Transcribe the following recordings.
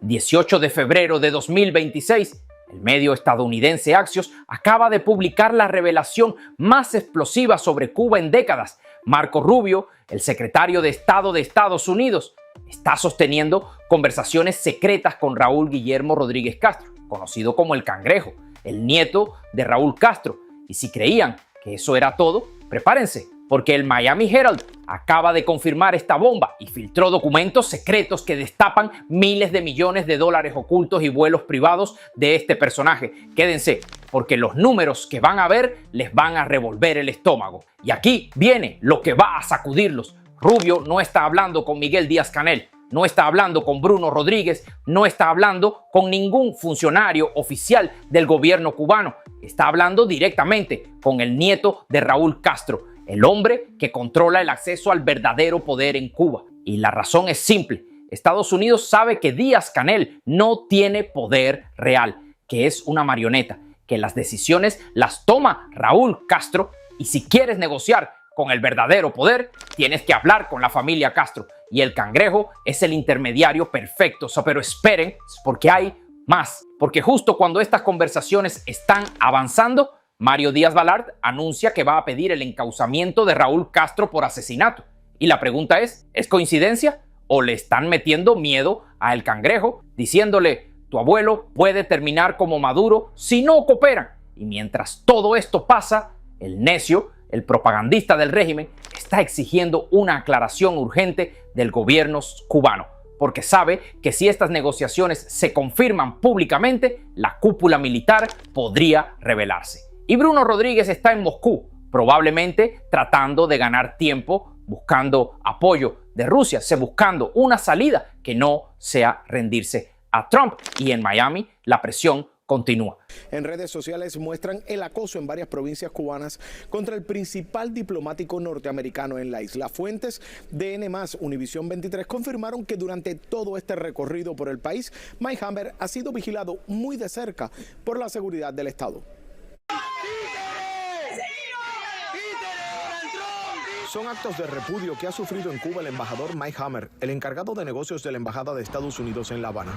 18 de febrero de 2026, el medio estadounidense Axios acaba de publicar la revelación más explosiva sobre Cuba en décadas. Marco Rubio, el secretario de Estado de Estados Unidos, está sosteniendo conversaciones secretas con Raúl Guillermo Rodríguez Castro, conocido como el Cangrejo, el nieto de Raúl Castro. Y si creían que eso era todo, prepárense, porque el Miami Herald acaba de confirmar esta bomba y filtró documentos secretos que destapan miles de millones de dólares ocultos y vuelos privados de este personaje. Quédense, porque los números que van a ver les van a revolver el estómago. Y aquí viene lo que va a sacudirlos. Rubio no está hablando con Miguel Díaz-Canel, no está hablando con Bruno Rodríguez, no está hablando con ningún funcionario oficial del gobierno cubano. Está hablando directamente con el nieto de Raúl Castro, el hombre que controla el acceso al verdadero poder en Cuba. Y la razón es simple. Estados Unidos sabe que Díaz-Canel no tiene poder real, que es una marioneta, que las decisiones las toma Raúl Castro, y si quieres negociar con el verdadero poder, tienes que hablar con la familia Castro. Y el Cangrejo es el intermediario perfecto. Pero esperen, porque hay más. Porque justo cuando estas conversaciones están avanzando, Mario Díaz-Balart anuncia que va a pedir el encauzamiento de Raúl Castro por asesinato. Y la pregunta ¿es coincidencia? ¿O le están metiendo miedo a el Cangrejo, diciéndole, tu abuelo puede terminar como Maduro si no cooperan? Y mientras todo esto pasa, el necio, el propagandista del régimen, está exigiendo una aclaración urgente del gobierno cubano, porque sabe que si estas negociaciones se confirman públicamente, la cúpula militar podría rebelarse. Y Bruno Rodríguez está en Moscú, probablemente tratando de ganar tiempo, buscando apoyo de Rusia, buscando una salida que no sea rendirse a Trump. Y en Miami la presión continúa. En redes sociales muestran el acoso en varias provincias cubanas contra el principal diplomático norteamericano en la isla. Fuentes de N+, Univisión 23, confirmaron que durante todo este recorrido por el país, Mike Hammer ha sido vigilado muy de cerca por la seguridad del Estado. Son actos de repudio que ha sufrido en Cuba el embajador Mike Hammer, el encargado de negocios de la Embajada de Estados Unidos en La Habana.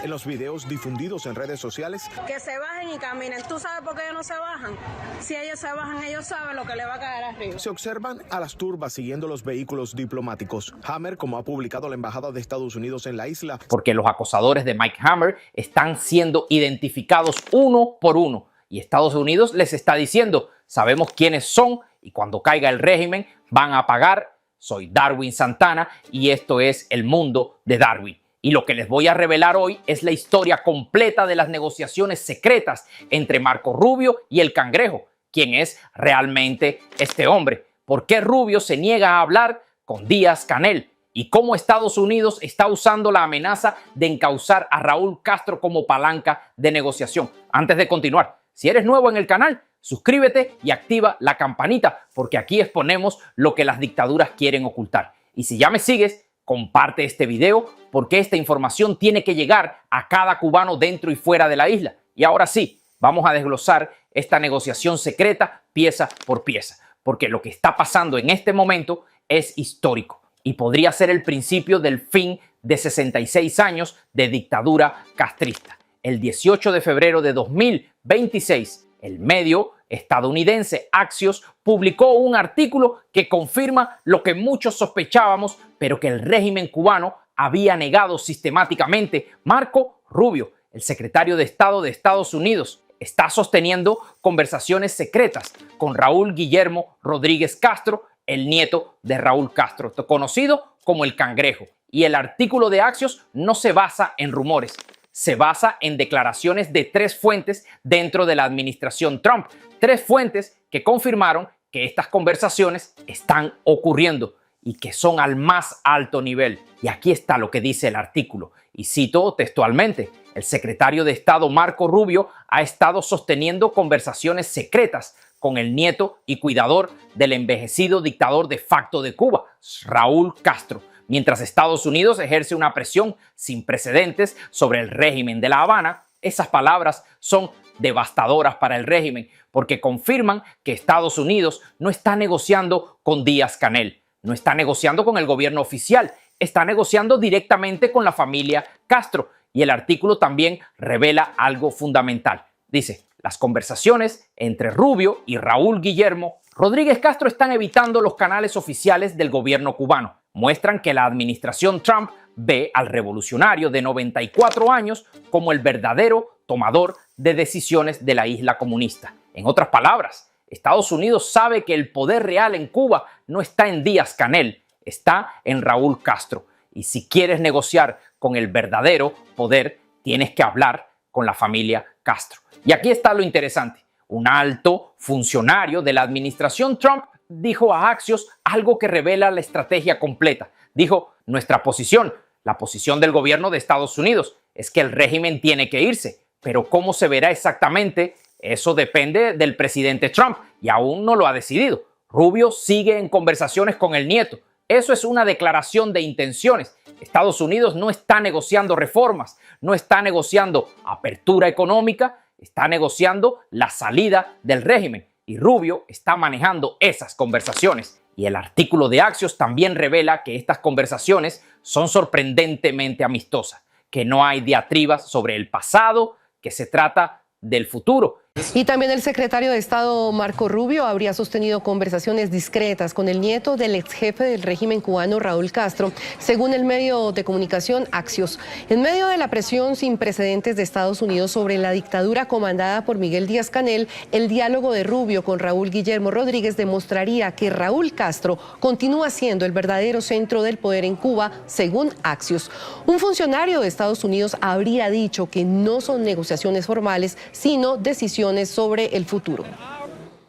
En los videos difundidos en redes sociales, que se bajen y caminen. ¿Tú sabes por qué ellos no se bajan? Si ellos se bajan, ellos saben lo que le va a caer arriba. Se observan a las turbas siguiendo los vehículos diplomáticos. Hammer, como ha publicado la Embajada de Estados Unidos en la isla, porque los acosadores de Mike Hammer están siendo identificados uno por uno. Y Estados Unidos les está diciendo, sabemos quiénes son y cuando caiga el régimen van a pagar. Soy Darwin Santana y esto es El Mundo de Darwin. Y lo que les voy a revelar hoy es la historia completa de las negociaciones secretas entre Marco Rubio y el Cangrejo. ¿Quién es realmente este hombre? ¿Por qué Rubio se niega a hablar con Díaz-Canel? ¿Y cómo Estados Unidos está usando la amenaza de encauzar a Raúl Castro como palanca de negociación? Antes de continuar, si eres nuevo en el canal, suscríbete y activa la campanita, porque aquí exponemos lo que las dictaduras quieren ocultar. Y si ya me sigues, comparte este video porque esta información tiene que llegar a cada cubano dentro y fuera de la isla. Y ahora sí, vamos a desglosar esta negociación secreta pieza por pieza, porque lo que está pasando en este momento es histórico y podría ser el principio del fin de 66 años de dictadura castrista. El 18 de febrero de 2026, el medio estadounidense Axios publicó un artículo que confirma lo que muchos sospechábamos, pero que el régimen cubano había negado sistemáticamente. Marco Rubio, el secretario de Estado de Estados Unidos, está sosteniendo conversaciones secretas con Raúl Guillermo Rodríguez Castro, el nieto de Raúl Castro, conocido como el Cangrejo. Y el artículo de Axios no se basa en rumores, se basa en declaraciones de 3 fuentes dentro de la administración Trump. 3 fuentes que confirmaron que estas conversaciones están ocurriendo y que son al más alto nivel. Y aquí está lo que dice el artículo, y cito textualmente: el secretario de Estado Marco Rubio ha estado sosteniendo conversaciones secretas con el nieto y cuidador del envejecido dictador de facto de Cuba, Raúl Castro, mientras Estados Unidos ejerce una presión sin precedentes sobre el régimen de La Habana. Esas palabras son devastadoras para el régimen porque confirman que Estados Unidos no está negociando con Díaz-Canel. no está negociando con el gobierno oficial, está negociando directamente con la familia Castro. Y el artículo también revela algo fundamental. Dice, las conversaciones entre Rubio y Raúl Guillermo Rodríguez Castro están evitando los canales oficiales del gobierno cubano. Muestran que la administración Trump ve al revolucionario de 94 años como el verdadero tomador de decisiones de la isla comunista. En otras palabras, Estados Unidos sabe que el poder real en Cuba no está en Díaz-Canel, está en Raúl Castro. Y si quieres negociar con el verdadero poder, tienes que hablar con la familia Castro. Y aquí está lo interesante. Un alto funcionario de la administración Trump dijo a Axios algo que revela la estrategia completa. Dijo, nuestra posición, la posición del gobierno de Estados Unidos, es que el régimen tiene que irse. Pero cómo se verá exactamente, eso depende del presidente Trump y aún no lo ha decidido. Rubio sigue en conversaciones con el nieto. Eso es una declaración de intenciones. Estados Unidos no está negociando reformas, no está negociando apertura económica, está negociando la salida del régimen. Y Rubio está manejando esas conversaciones. Y el artículo de Axios también revela que estas conversaciones son sorprendentemente amistosas, que no hay diatribas sobre el pasado, que se trata del futuro. Y también el secretario de Estado Marco Rubio habría sostenido conversaciones discretas con el nieto del ex jefe del régimen cubano Raúl Castro, según el medio de comunicación Axios. En medio de la presión sin precedentes de Estados Unidos sobre la dictadura comandada por Miguel Díaz-Canel, el diálogo de Rubio con Raúl Guillermo Rodríguez demostraría que Raúl Castro continúa siendo el verdadero centro del poder en Cuba, según Axios. Un funcionario de Estados Unidos habría dicho que no son negociaciones formales, sino decisiones sobre el futuro.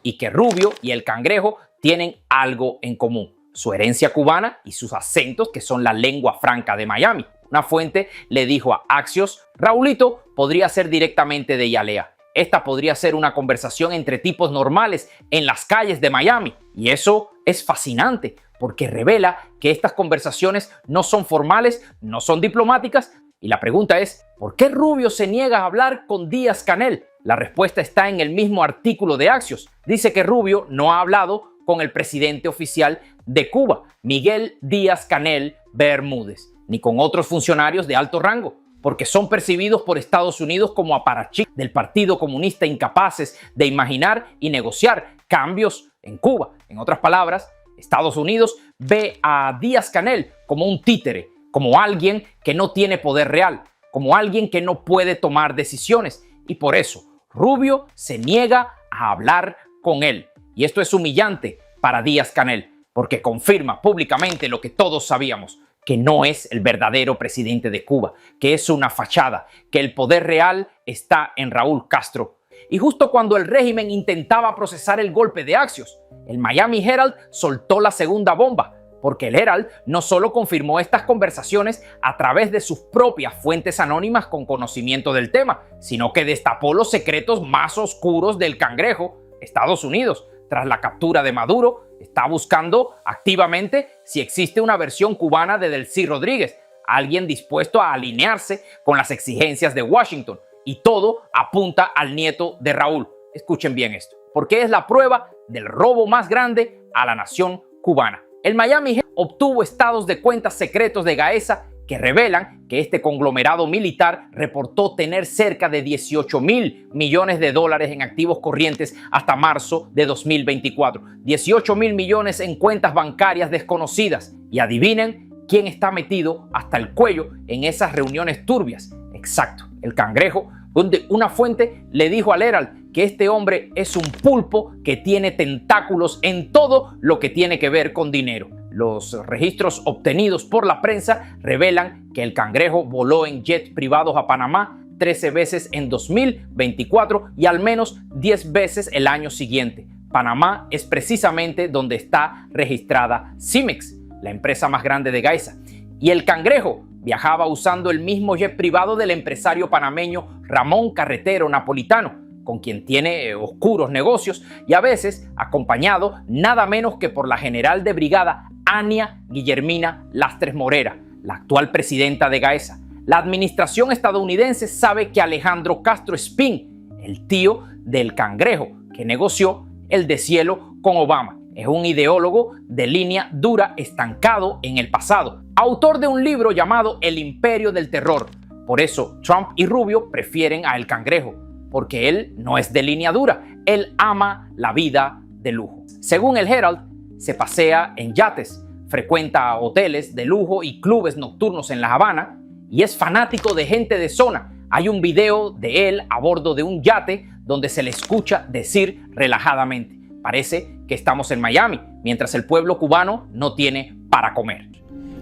Y que Rubio y el Cangrejo tienen algo en común: su herencia cubana y sus acentos, que son la lengua franca de Miami. Una fuente le dijo a Axios, Raulito podría ser directamente de Hialeah. Esta podría ser una conversación entre tipos normales en las calles de Miami. Y eso es fascinante, porque revela que estas conversaciones no son formales, no son diplomáticas. Y la pregunta es, ¿por qué Rubio se niega a hablar con Díaz-Canel? La respuesta está en el mismo artículo de Axios. Dice que Rubio no ha hablado con el presidente oficial de Cuba, Miguel Díaz-Canel Bermúdez, ni con otros funcionarios de alto rango, porque son percibidos por Estados Unidos como aparachiks del Partido Comunista, incapaces de imaginar y negociar cambios en Cuba. En otras palabras, Estados Unidos ve a Díaz-Canel como un títere, como alguien que no tiene poder real, como alguien que no puede tomar decisiones. Y por eso Rubio se niega a hablar con él. Y esto es humillante para Díaz-Canel, porque confirma públicamente lo que todos sabíamos, que no es el verdadero presidente de Cuba, que es una fachada, que el poder real está en Raúl Castro. Y justo cuando el régimen intentaba procesar el golpe de Axios, el Miami Herald soltó la segunda bomba, porque el Herald no solo confirmó estas conversaciones a través de sus propias fuentes anónimas con conocimiento del tema, sino que destapó los secretos más oscuros del Cangrejo. Estados Unidos, tras la captura de Maduro, está buscando activamente si existe una versión cubana de Delcy Rodríguez, alguien dispuesto a alinearse con las exigencias de Washington. Y todo apunta al nieto de Raúl. Escuchen bien esto, porque es la prueba del robo más grande a la nación cubana. El Miami Herald obtuvo estados de cuentas secretos de Gaesa que revelan que este conglomerado militar reportó tener cerca de 18.000 millones de dólares en activos corrientes hasta marzo de 2024. 18.000 millones en cuentas bancarias desconocidas. Y adivinen quién está metido hasta el cuello en esas reuniones turbias. Exacto, el Cangrejo, donde una fuente le dijo al Herald que este hombre es un pulpo que tiene tentáculos en todo lo que tiene que ver con dinero. Los registros obtenidos por la prensa revelan que el Cangrejo voló en jets privados a Panamá 13 veces en 2024 y al menos 10 veces el año siguiente. Panamá es precisamente donde está registrada Cimex, la empresa más grande de Gaesa. Y el Cangrejo viajaba usando el mismo jet privado del empresario panameño Ramón Carretero Napolitano, con quien tiene oscuros negocios, y a veces acompañado nada menos que por la general de brigada Ania Guillermina Lastres Morera, la actual presidenta de Gaesa. La administración estadounidense sabe que Alejandro Castro Espín, el tío del Cangrejo, que negoció el deshielo con Obama. es un ideólogo de línea dura estancado en el pasado, autor de un libro llamado El Imperio del Terror. Por eso Trump y Rubio prefieren a El Cangrejo, porque él no es de línea dura, él ama la vida de lujo. Según el Herald, se pasea en yates, frecuenta hoteles de lujo y clubes nocturnos en La Habana y es fanático de gente de zona. Hay un video de él a bordo de un yate donde se le escucha decir relajadamente: parece que estamos en Miami, mientras el pueblo cubano no tiene para comer.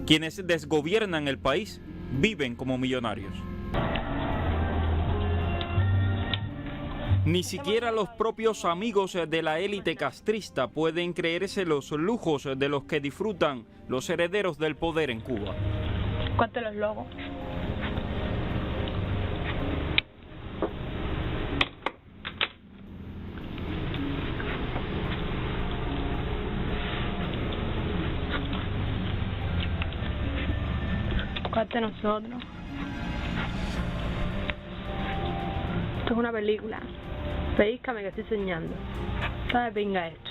Quienes desgobiernan el país viven como millonarios. Ni siquiera los propios amigos de la élite castrista pueden creerse los lujos de los que disfrutan los herederos del poder en Cuba. Cuente los logos. Cuente nosotros. Esto es una película. Pedíscame que estoy soñando. ¿Sabe pinga esto?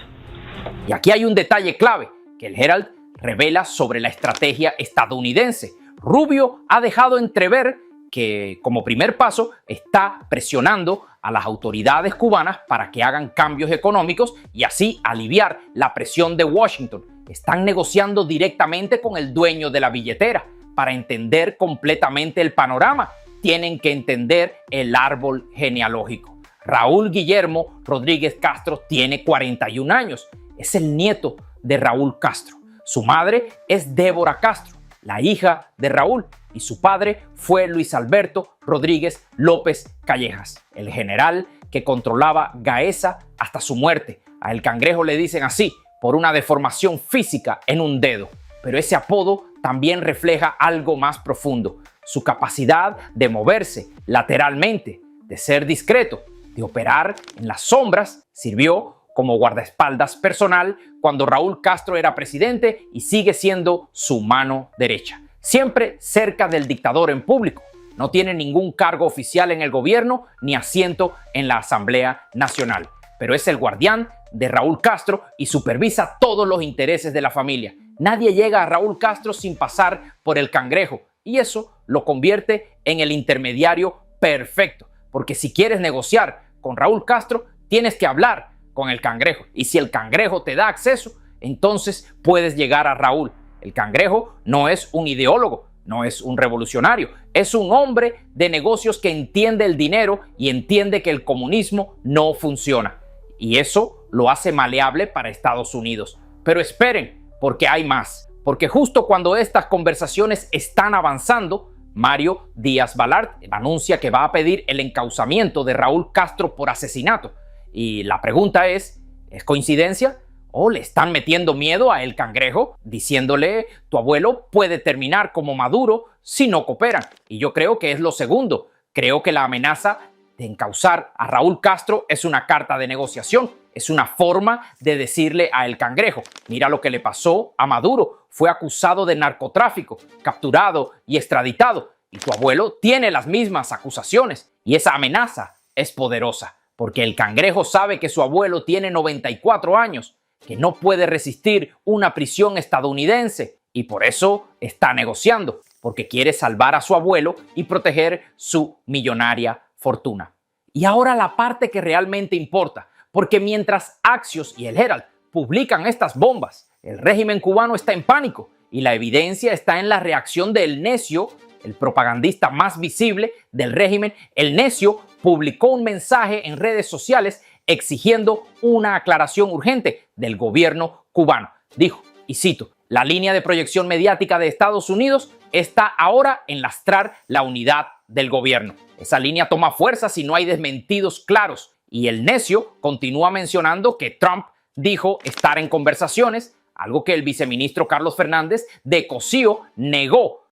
Y aquí hay un detalle clave que el Herald revela sobre la estrategia estadounidense. Rubio ha dejado entrever que, como primer paso, está presionando a las autoridades cubanas para que hagan cambios económicos y así aliviar la presión de Washington. Están negociando directamente con el dueño de la billetera. Para entender completamente el panorama, tienen que entender el árbol genealógico. Raúl Guillermo Rodríguez Castro tiene 41 años. Es el nieto de Raúl Castro. Su madre es Débora Castro, la hija de Raúl, y su padre fue Luis Alberto Rodríguez López Callejas, el general que controlaba Gaesa hasta su muerte. A El Cangrejo le dicen así por una deformación física en un dedo. Pero ese apodo también refleja algo más profundo: su capacidad de moverse lateralmente, de ser discreto, de operar en las sombras. Sirvió como guardaespaldas personal cuando Raúl Castro era presidente y sigue siendo su mano derecha. Siempre cerca del dictador en público. No tiene ningún cargo oficial en el gobierno ni asiento en la Asamblea Nacional, pero es el guardián de Raúl Castro y supervisa todos los intereses de la familia. Nadie llega a Raúl Castro sin pasar por El Cangrejo y eso lo convierte en el intermediario perfecto, porque si quieres negociar con Raúl Castro, tienes que hablar con El Cangrejo, y si El Cangrejo te da acceso, entonces puedes llegar a Raúl. El Cangrejo no es un ideólogo, no es un revolucionario, es un hombre de negocios que entiende el dinero y entiende que el comunismo no funciona, y eso lo hace maleable para Estados Unidos. Pero esperen, porque hay más, porque justo cuando estas conversaciones están avanzando, Mario Díaz Balart anuncia que va a pedir el encauzamiento de Raúl Castro por asesinato. Y la pregunta ¿es coincidencia? ¿O le están metiendo miedo a El Cangrejo diciéndole tu abuelo puede terminar como Maduro si no cooperan? Y yo creo que es lo segundo. Creo que la amenaza de encauzar a Raúl Castro es una carta de negociación. Es una forma de decirle a El Cangrejo: mira lo que le pasó a Maduro. Fue acusado de narcotráfico, capturado y extraditado. Y tu abuelo tiene las mismas acusaciones. Y esa amenaza es poderosa, porque El Cangrejo sabe que su abuelo tiene 94 años, que no puede resistir una prisión estadounidense. Y por eso está negociando, porque quiere salvar a su abuelo y proteger su millonaria fortuna. Y ahora la parte que realmente importa, porque mientras Axios y el Herald publican estas bombas, el régimen cubano está en pánico y la evidencia está en la reacción del Necio, el propagandista más visible del régimen. El Necio publicó un mensaje en redes sociales exigiendo una aclaración urgente del gobierno cubano. Dijo, y cito: la línea de proyección mediática de Estados Unidos está ahora en lastrar la unidad del gobierno. Esa línea toma fuerza si no hay desmentidos claros. Y el Necio continúa mencionando que Trump dijo estar en conversaciones, algo que el viceministro Carlos Fernández de Cosío negó.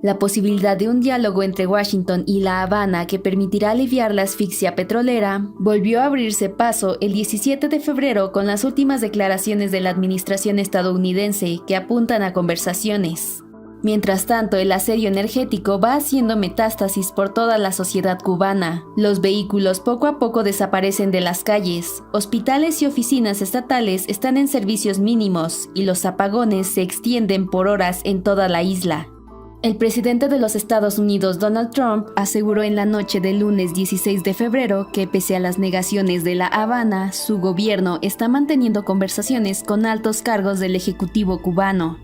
La posibilidad de un diálogo entre Washington y La Habana que permitirá aliviar la asfixia petrolera volvió a abrirse paso el 17 de febrero con las últimas declaraciones de la administración estadounidense que apuntan a conversaciones. Mientras tanto, el asedio energético va haciendo metástasis por toda la sociedad cubana. Los vehículos poco a poco desaparecen de las calles, hospitales y oficinas estatales están en servicios mínimos y los apagones se extienden por horas en toda la isla. El presidente de los Estados Unidos, Donald Trump, aseguró en la noche del lunes 16 de febrero que pese a las negaciones de La Habana, su gobierno está manteniendo conversaciones con altos cargos del Ejecutivo cubano.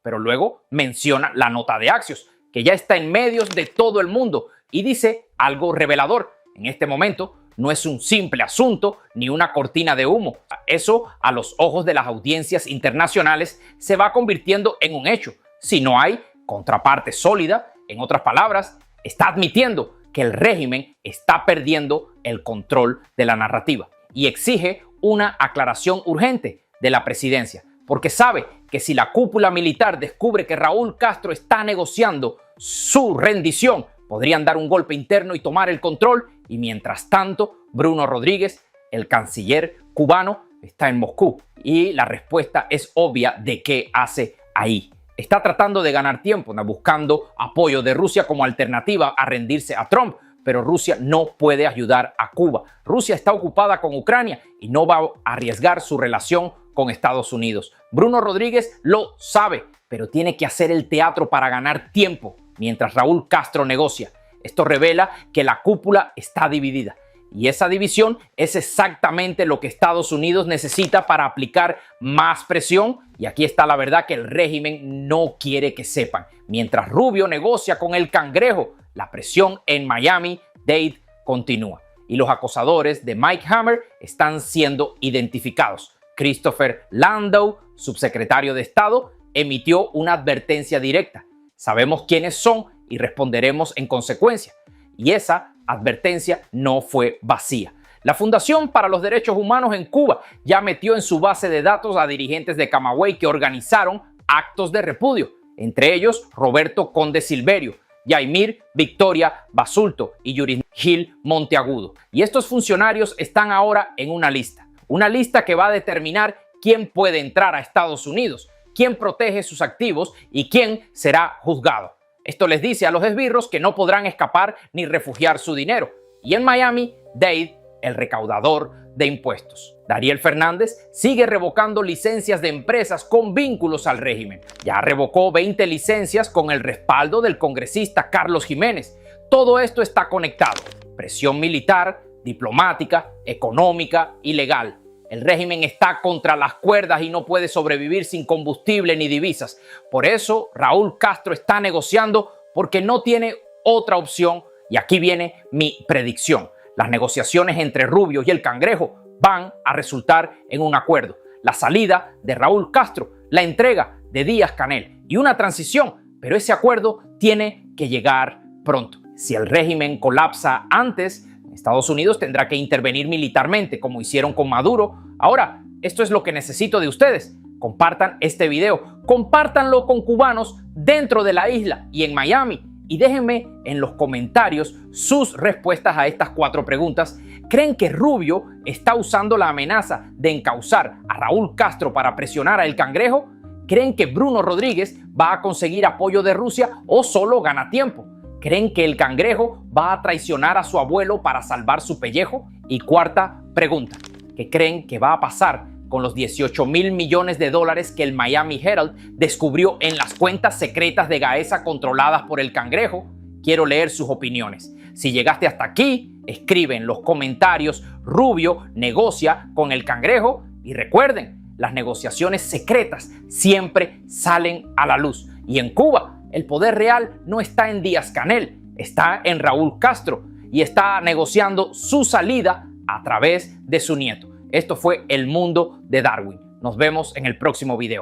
Pero luego menciona la nota de Axios, que ya está en medios de todo el mundo, y dice algo revelador. En este momento no es un simple asunto ni una cortina de humo. Eso, a los ojos de las audiencias internacionales, se va convirtiendo en un hecho. Si no hay contraparte sólida, en otras palabras, está admitiendo que el régimen está perdiendo el control de la narrativa y exige una aclaración urgente de la presidencia, porque sabe que si la cúpula militar descubre que Raúl Castro está negociando su rendición, podrían dar un golpe interno y tomar el control, y mientras tanto, Bruno Rodríguez, el canciller cubano, está en Moscú. Y la respuesta es obvia de qué hace ahí. Está tratando de ganar tiempo, buscando apoyo de Rusia como alternativa a rendirse a Trump, pero Rusia no puede ayudar a Cuba. Rusia está ocupada con Ucrania y no va a arriesgar su relación con Estados Unidos. Bruno Rodríguez lo sabe, pero tiene que hacer el teatro para ganar tiempo mientras Raúl Castro negocia. Esto revela que la cúpula está dividida. Y esa división es exactamente lo que Estados Unidos necesita para aplicar más presión. Y aquí está la verdad que el régimen no quiere que sepan. Mientras Rubio negocia con el Cangrejo, la presión en Miami-Dade continúa. Y los acosadores de Mike Hammer están siendo identificados. Christopher Landau, subsecretario de Estado, emitió una advertencia directa. Sabemos quiénes son y responderemos en consecuencia. Y esa advertencia no fue vacía. La Fundación para los Derechos Humanos en Cuba ya metió en su base de datos a dirigentes de Camagüey que organizaron actos de repudio, entre ellos Roberto Conde Silverio, Yaimir Victoria Basulto y Yuris Gil Monteagudo. Y estos funcionarios están ahora en una lista que va a determinar quién puede entrar a Estados Unidos, quién protege sus activos y quién será juzgado. Esto les dice a los esbirros que no podrán escapar ni refugiar su dinero. Y en Miami-Dade, el recaudador de impuestos, Dariel Fernández, sigue revocando licencias de empresas con vínculos al régimen. Ya revocó 20 licencias con el respaldo del congresista Carlos Jiménez. Todo esto está conectado. Presión militar, diplomática, económica y legal. El régimen está contra las cuerdas y no puede sobrevivir sin combustible ni divisas. Por eso Raúl Castro está negociando porque no tiene otra opción. Y aquí viene mi predicción. Las negociaciones entre Rubio y el Cangrejo van a resultar en un acuerdo. La salida de Raúl Castro, la entrega de Díaz-Canel y una transición. Pero ese acuerdo tiene que llegar pronto. Si el régimen colapsa antes, Estados Unidos tendrá que intervenir militarmente, como hicieron con Maduro. Ahora, esto es lo que necesito de ustedes. Compartan este video, compártanlo con cubanos dentro de la isla y en Miami. Y déjenme en los comentarios sus respuestas a estas 4 preguntas. ¿Creen que Rubio está usando la amenaza de encausar a Raúl Castro para presionar a El Cangrejo? ¿Creen que Bruno Rodríguez va a conseguir apoyo de Rusia o solo gana tiempo? ¿Creen que el Cangrejo va a traicionar a su abuelo para salvar su pellejo? Y cuarta pregunta, ¿qué creen que va a pasar con los $18,000 millones que el Miami Herald descubrió en las cuentas secretas de Gaesa controladas por el Cangrejo? Quiero leer sus opiniones. Si llegaste hasta aquí, escribe en los comentarios Rubio negocia con el Cangrejo y recuerden, las negociaciones secretas siempre salen a la luz. Y en Cuba, el poder real no está en Díaz-Canel, está en Raúl Castro y está negociando su salida a través de su nieto. Esto fue El Mundo de Darwin. Nos vemos en el próximo video.